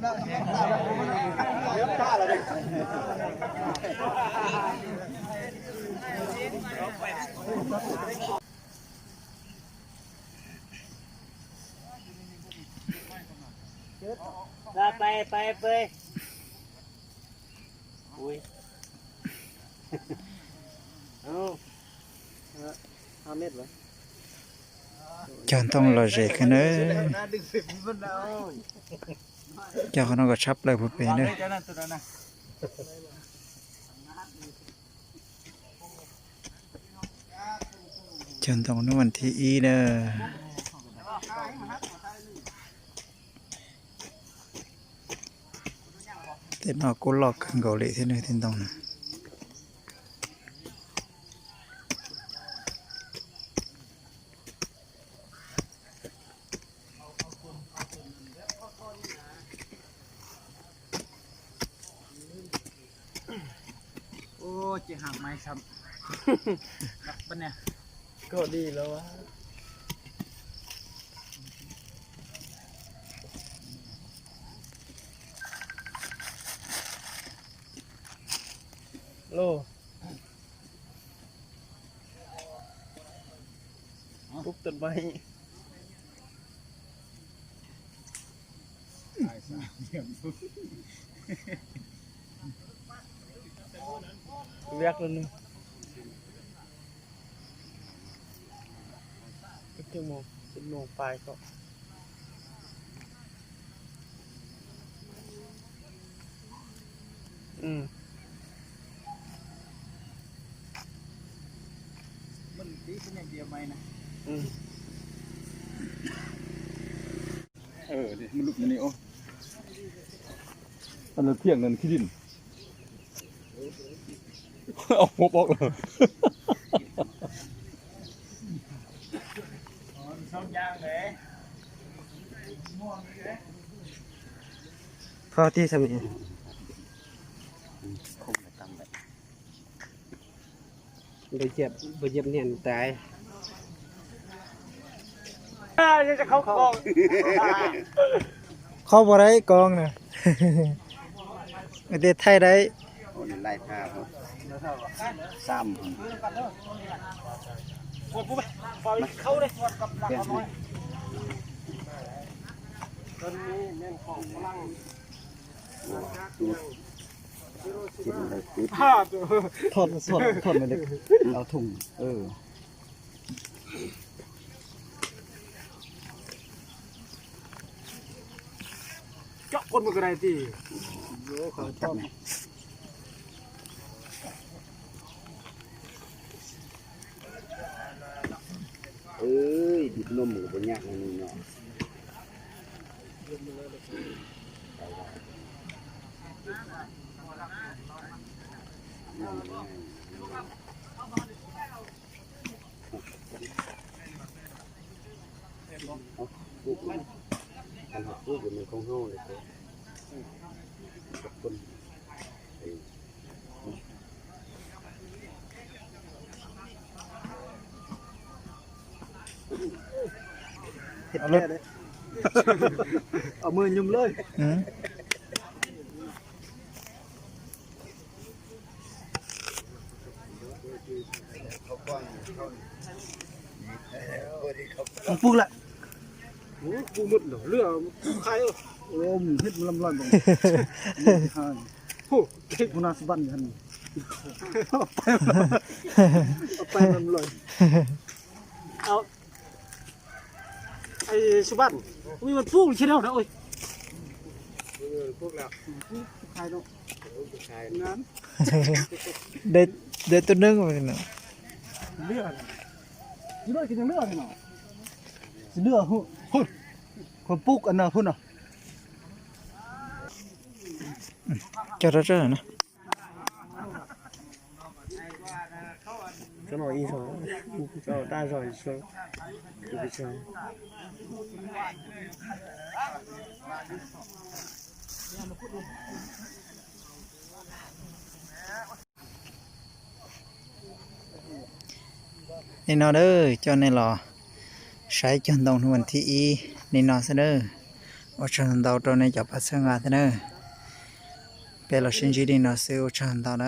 ไปอุ้ยเอาเม็ดไว้ chọn tông là rẻ cái nữa cho nó có sắp lại một bên nữa chọn tông nó vẫn thì y đó thế nó cố lọt cần gỗ lệ thế này thiên tông này chỉ hàng mai sắm bên nè có đi lâu á lô bút tên bay vét luôn đi cái một bài có mình tí cái này kia mày này điมันลุกมันนี่โอ้อันนั้นเที่ยงนั่นขี้ดินเอาหัวปอกเลย พอที่สมีไปเจ็บเนี่ยตายจะเข้ากอง เข้าบ่ได้กองน่ะ เด็ดไทยได้ โอ้ยไล่ท่าครับซ้ำ เข้าเลยกับหลังน้อยตอนนี้แม่นของพลัง กินเลยติด ถอดมาเลยเอาถุงเจาะคนมันก็ได้ที่ จับไหมเอ้ยดิบนมหมูบนยากนี่เนาะปุ๊บมันหักปุ๊บมันคงห้องเลยคน เอาเลย เอามือยุ่มเลยปุ๊บละกูมุดเหรอเรือใครโอ้มพิษลำลอยบ่โอ้คุณนาสบันกันไปลำลอยเอาไอ้สุบันอุ้ยมันปุ๊บใช่แล้วนะโอ้ยปุ๊บแล้วใครเนาะใครงั้น เด็ดตัวนึงไปเนาะ เลือดยี่ห้อกินยังเลือดเนาะเลือดหุ่นคนปุ๊กอันน่ะพุ่นอ่ะ cho nó rỡ nè cái nồi in rồi cho ta rồi xuống cái chơiนี่นอเด้อcho nên là sai chân đồng thuần thịนี่นอซะเด้อ ở chân tàu trong này chụp phát sinh ngã thế này bây giờ xin chỉ đi nó sẽ ở chân tàu đó